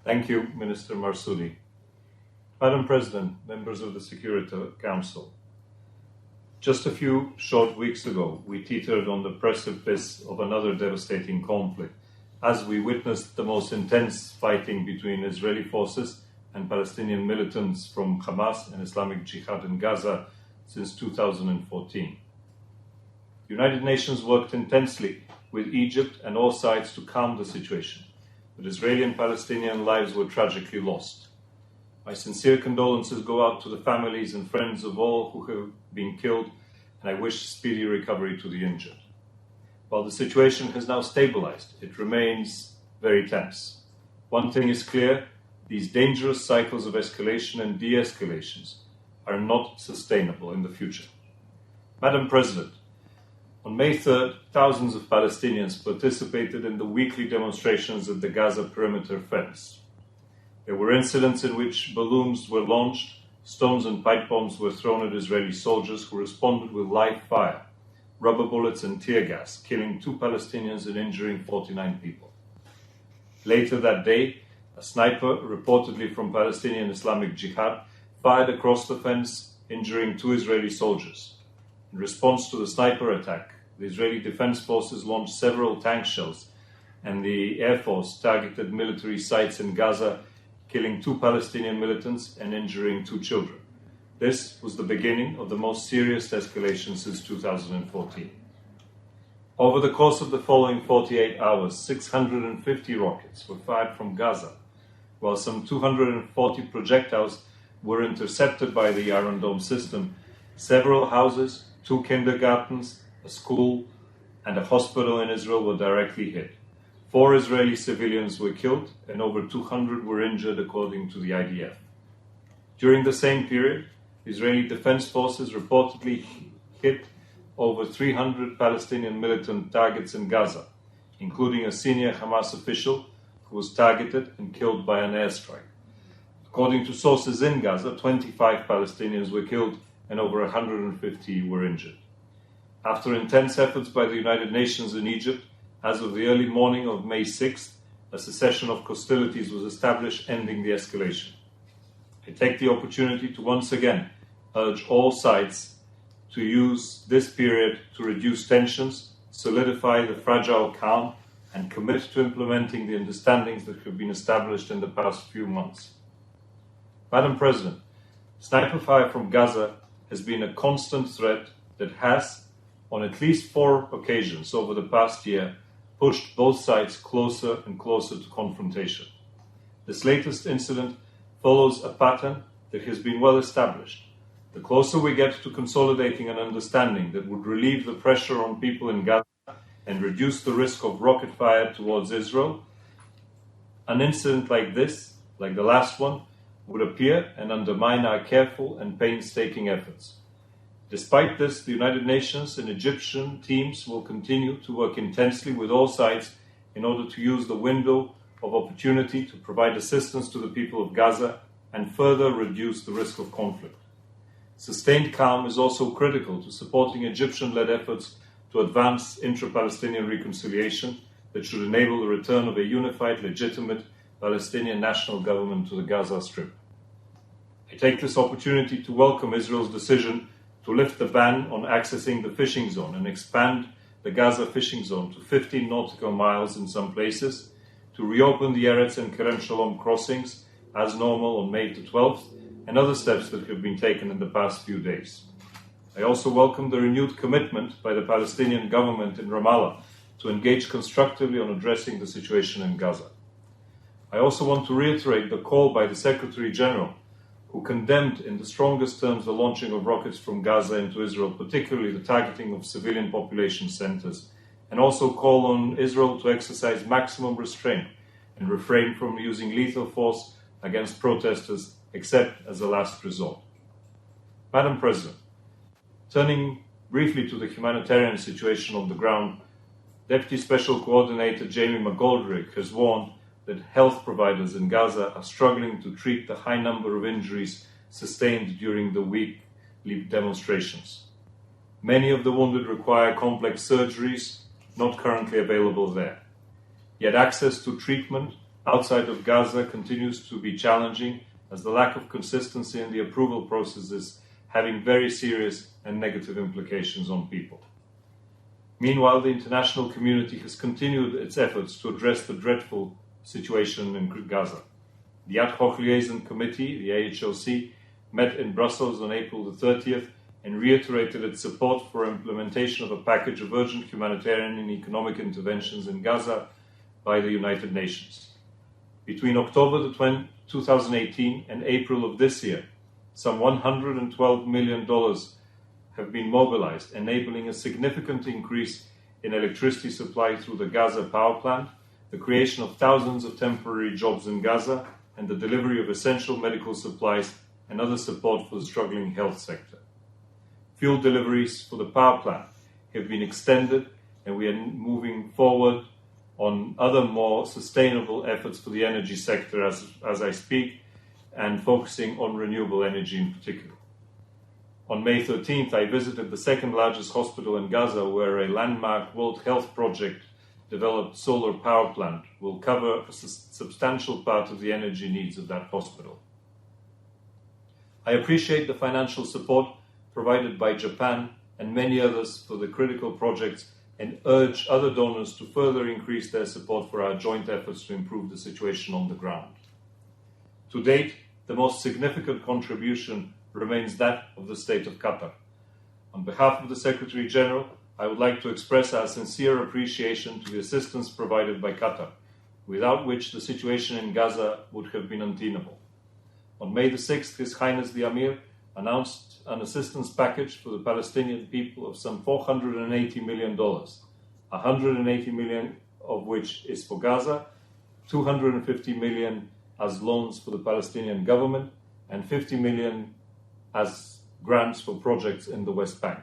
Thank you, Minister Marsoudi. Madam President, members of the Security Council, just a few short weeks ago, we teetered on the precipice of another devastating conflict as we witnessed the most intense fighting between Israeli forces and Palestinian militants from Hamas and Islamic Jihad in Gaza since 2014. The United Nations worked intensely with Egypt and all sides to calm the situation, but Israeli and Palestinian lives were tragically lost. My sincere condolences go out to the families and friends of all who have been killed, and I wish speedy recovery to the injured. While the situation has now stabilized, it remains very tense. One thing is clear: these dangerous cycles of escalation and de-escalations are not sustainable in the future. Madam President, on May 3rd, thousands of Palestinians participated in the weekly demonstrations at the Gaza perimeter fence. There were incidents in which balloons were launched, stones and pipe bombs were thrown at Israeli soldiers who responded with live fire, rubber bullets and tear gas, killing 2 Palestinians and injuring 49 people. Later that day, a sniper, reportedly from Palestinian Islamic Jihad, fired across the fence, injuring 2 Israeli soldiers. In response to the sniper attack, the Israeli Defense Forces launched several tank shells, and the Air Force targeted military sites in Gaza, killing 2 Palestinian militants and injuring 2 children. This was the beginning of the most serious escalation since 2014. Over the course of the following 48 hours, 650 rockets were fired from Gaza, while some 240 projectiles were intercepted by the Iron Dome system. Several houses, 2 kindergartens, a school, and a hospital in Israel were directly hit. 4 Israeli civilians were killed and over 200 were injured, according to the IDF. During the same period, Israeli Defense Forces reportedly hit over 300 Palestinian militant targets in Gaza, including a senior Hamas official who was targeted and killed by an airstrike. According to sources in Gaza, 25 Palestinians were killed and over 150 were injured. After intense efforts by the United Nations in Egypt, as of the early morning of May 6th, a cessation of hostilities was established, ending the escalation. I take the opportunity to once again urge all sides to use this period to reduce tensions, solidify the fragile calm, and commit to implementing the understandings that have been established in the past few months. Madam President, sniper fire from Gaza has been a constant threat that has, on at least 4 occasions over the past year, pushed both sides closer and closer to confrontation. This latest incident follows a pattern that has been well established. The closer we get to consolidating an understanding that would relieve the pressure on people in Gaza and reduce the risk of rocket fire towards Israel, an incident like this, like the last one, would appear and undermine our careful and painstaking efforts. Despite this, the United Nations and Egyptian teams will continue to work intensely with all sides in order to use the window of opportunity to provide assistance to the people of Gaza and further reduce the risk of conflict. Sustained calm is also critical to supporting Egyptian-led efforts to advance intra-Palestinian reconciliation that should enable the return of a unified, legitimate Palestinian national government to the Gaza Strip. I take this opportunity to welcome Israel's decision to lift the ban on accessing the fishing zone and expand the Gaza fishing zone to 15 nautical miles in some places, to reopen the Eretz and Kerem Shalom crossings as normal on May the 12th, and other steps that have been taken in the past few days. I also welcome the renewed commitment by the Palestinian government in Ramallah to engage constructively on addressing the situation in Gaza. I also want to reiterate the call by the Secretary General, who condemned in the strongest terms the launching of rockets from Gaza into Israel, particularly the targeting of civilian population centers, and also call on Israel to exercise maximum restraint and refrain from using lethal force against protesters, except as a last resort. Madam President, turning briefly to the humanitarian situation on the ground, Deputy Special Coordinator Jamie McGoldrick has warned that health providers in Gaza are struggling to treat the high number of injuries sustained during the weekly demonstrations. Many of the wounded require complex surgeries not currently available there. Yet access to treatment outside of Gaza continues to be challenging, as the lack of consistency in the approval process is having very serious and negative implications on people. Meanwhile, the international community has continued its efforts to address the dreadful situation in Gaza. The Ad Hoc Liaison Committee, the AHLC, met in Brussels on April the 30th and reiterated its support for implementation of a package of urgent humanitarian and economic interventions in Gaza by the United Nations. Between October 2018 and April of this year, some $112 million have been mobilized, enabling a significant increase in electricity supply through the Gaza power plant, the creation of thousands of temporary jobs in Gaza, and the delivery of essential medical supplies and other support for the struggling health sector. Fuel deliveries for the power plant have been extended, and we are moving forward on other more sustainable efforts for the energy sector as I speak, and focusing on renewable energy in particular. On May 13th, I visited the second largest hospital in Gaza, where a landmark World Health Project developed solar power plant will cover a substantial part of the energy needs of that hospital. I appreciate the financial support provided by Japan and many others for the critical projects, and urge other donors to further increase their support for our joint efforts to improve the situation on the ground. To date, the most significant contribution remains that of the State of Qatar. On behalf of the Secretary General, I would like to express our sincere appreciation to the assistance provided by Qatar, without which the situation in Gaza would have been untenable. On May the 6th, His Highness the Amir announced an assistance package for the Palestinian people of some $480 million, $180 million of which is for Gaza, $250 million as loans for the Palestinian government, and $50 million as grants for projects in the West Bank.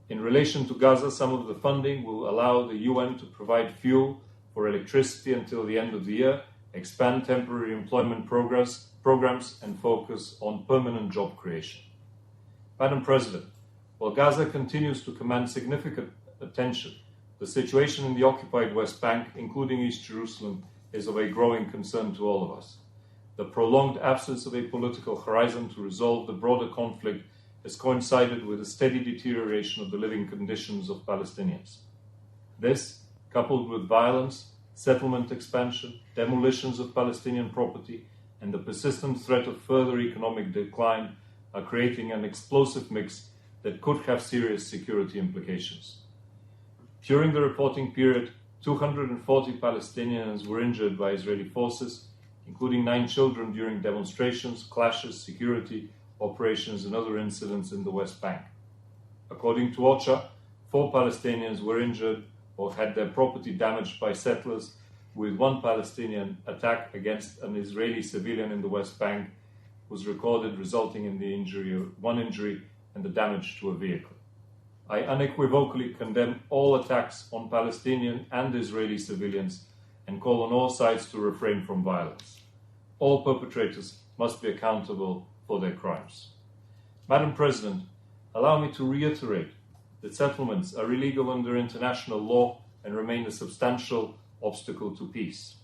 In relation to Gaza, some of the funding will allow the UN to provide fuel for electricity until the end of the year, expand temporary employment programs, and focus on permanent job creation. Madam President, while Gaza continues to command significant attention, the situation in the occupied West Bank, including East Jerusalem, is of a growing concern to all of us. The prolonged absence of a political horizon to resolve the broader conflict has coincided with a steady deterioration of the living conditions of Palestinians. This, coupled with violence, settlement expansion, demolitions of Palestinian property, and the persistent threat of further economic decline, are creating an explosive mix that could have serious security implications. During the reporting period, 240 Palestinians were injured by Israeli forces, including 9 children during demonstrations, clashes, security operations, and other incidents in the West Bank. According to OCHA, 4 Palestinians were injured or had their property damaged by settlers, with 1 Palestinian attack against an Israeli civilian in the West Bank was recorded, resulting in one injury and the damage to a vehicle. I unequivocally condemn all attacks on Palestinian and Israeli civilians and call on all sides to refrain from violence. All perpetrators must be accountable for their crimes. Madam President, allow me to reiterate that settlements are illegal under international law and remain a substantial obstacle to peace.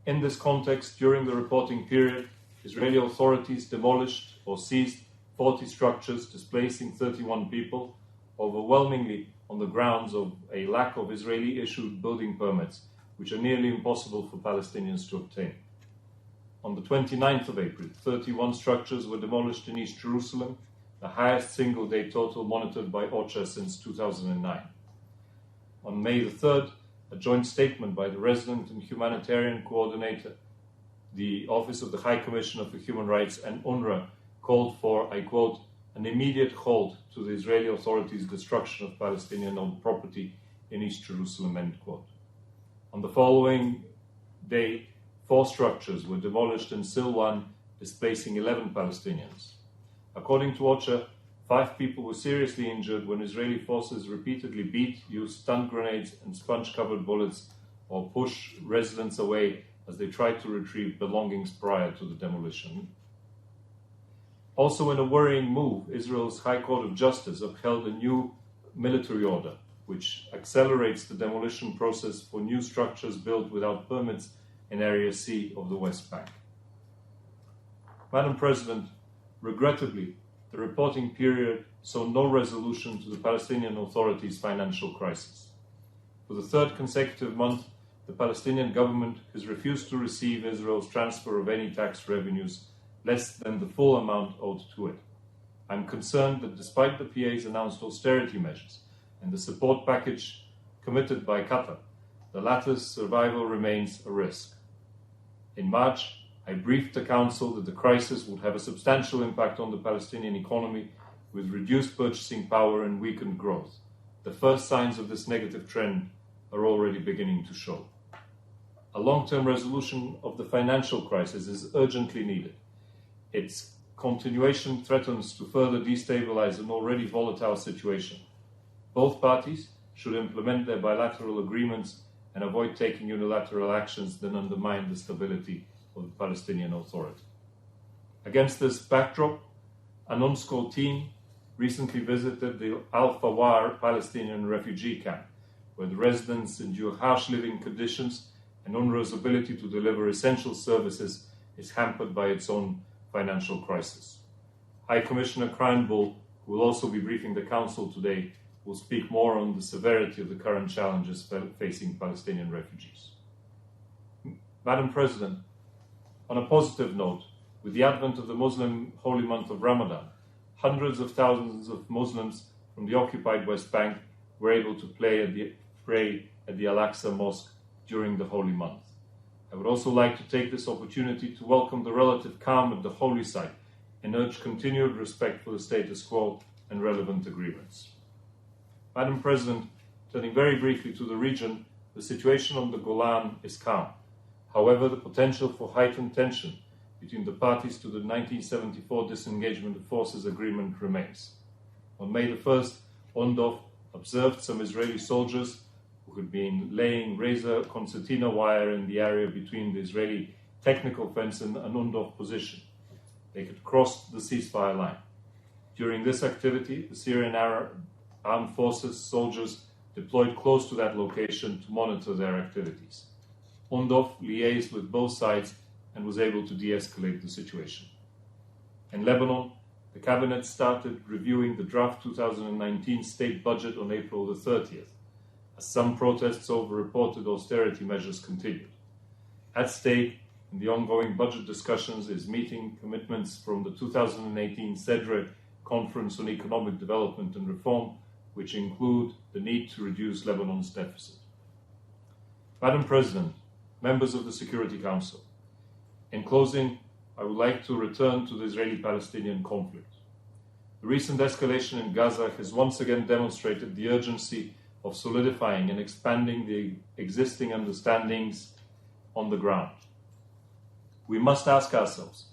In this context, during the reporting period, Israeli authorities demolished or seized 40 structures, displacing 31 people, overwhelmingly on the grounds of a lack of Israeli-issued building permits, which are nearly impossible for Palestinians to obtain. On the 29th of April, 31 structures were demolished in East Jerusalem, the highest single-day total monitored by OCHA since 2009. On May the 3rd, a joint statement by the Resident and Humanitarian Coordinator, the Office of the High Commissioner for Human Rights, and UNRWA called for, I quote, an immediate halt to the Israeli authorities' destruction of Palestinian-owned property in East Jerusalem, end quote. On the following day, 4 structures were demolished in Silwan, displacing 11 Palestinians. According to OCHA, 5 people were seriously injured when Israeli forces repeatedly beat, used stun grenades and sponge-covered bullets, or pushed residents away as they tried to retrieve belongings prior to the demolition. Also, in a worrying move, Israel's High Court of Justice upheld a new military order, which accelerates the demolition process for new structures built without permits in Area C of the West Bank. Madam President, regrettably, the reporting period saw no resolution to the Palestinian Authority's financial crisis. For the third consecutive month, the Palestinian government has refused to receive Israel's transfer of any tax revenues less than the full amount owed to it. I'm concerned that despite the PA's announced austerity measures and the support package committed by Qatar, the latter's survival remains a risk. In March, I briefed the Council that the crisis would have a substantial impact on the Palestinian economy with reduced purchasing power and weakened growth. The first signs of this negative trend are already beginning to show. A long-term resolution of the financial crisis is urgently needed. Its continuation threatens to further destabilize an already volatile situation. Both parties should implement their bilateral agreements and avoid taking unilateral actions that undermine the stability of the Palestinian Authority. Against this backdrop, an UNSCO team recently visited the Al-Fawar Palestinian refugee camp, where the residents endure harsh living conditions and UNRWA's ability to deliver essential services is hampered by its own financial crisis. High Commissioner Kreinbull, who will also be briefing the Council today, will speak more on the severity of the current challenges facing Palestinian refugees. Madam President, on a positive note, with the advent of the Muslim holy month of Ramadan, hundreds of thousands of Muslims from the occupied West Bank were able to pray at the Al-Aqsa Mosque during the holy month. I would also like to take this opportunity to welcome the relative calm at the holy site and urge continued respect for the status quo and relevant agreements. Madam President, turning very briefly to the region, the situation on the Golan is calm. However, the potential for heightened tension between the parties to the 1974 Disengagement of Forces Agreement remains. On May the 1st, UNDOF observed some Israeli soldiers who had been laying razor concertina wire in the area between the Israeli technical fence and an UNDOF position. They had crossed the ceasefire line. During this activity, the Syrian Armed Forces soldiers deployed close to that location to monitor their activities. UNDOF liaised with both sides and was able to de-escalate the situation. In Lebanon, the cabinet started reviewing the draft 2019 state budget on April the 30th, as some protests over reported austerity measures continued. At stake in the ongoing budget discussions is meeting commitments from the 2018 CEDRE Conference on Economic Development and Reform, which include the need to reduce Lebanon's deficit. Madam President, members of the Security Council, in closing, I would like to return to the Israeli-Palestinian conflict. The recent escalation in Gaza has once again demonstrated the urgency of solidifying and expanding the existing understandings on the ground. We must ask ourselves,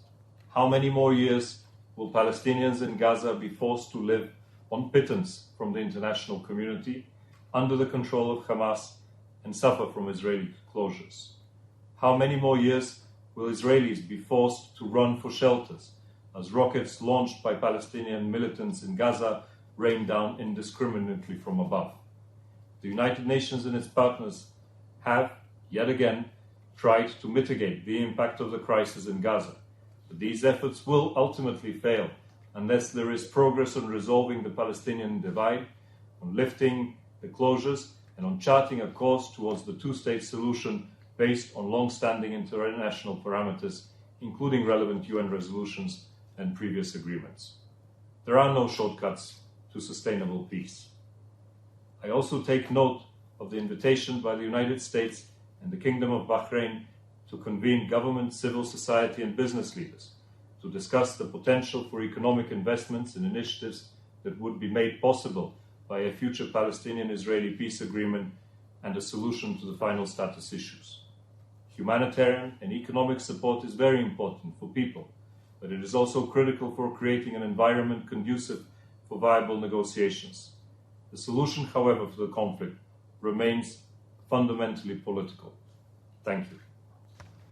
how many more years will Palestinians in Gaza be forced to live on pittance from the international community, under the control of Hamas, and suffer from Israeli closures? How many more years will Israelis be forced to run for shelters as rockets launched by Palestinian militants in Gaza rain down indiscriminately from above? The United Nations and its partners have, yet again, tried to mitigate the impact of the crisis in Gaza, but these efforts will ultimately fail unless there is progress on resolving the Palestinian divide, on lifting the closures, and on charting a course towards the two-state solution based on long-standing international parameters, including relevant UN resolutions and previous agreements. There are no shortcuts to sustainable peace. I also take note of the invitation by the United States and the Kingdom of Bahrain to convene government, civil society, and business leaders to discuss the potential for economic investments and initiatives that would be made possible by a future Palestinian-Israeli peace agreement and a solution to the final status issues. Humanitarian and economic support is very important for people, but it is also critical for creating an environment conducive for viable negotiations. The solution, however, for the conflict remains fundamentally political. Thank you.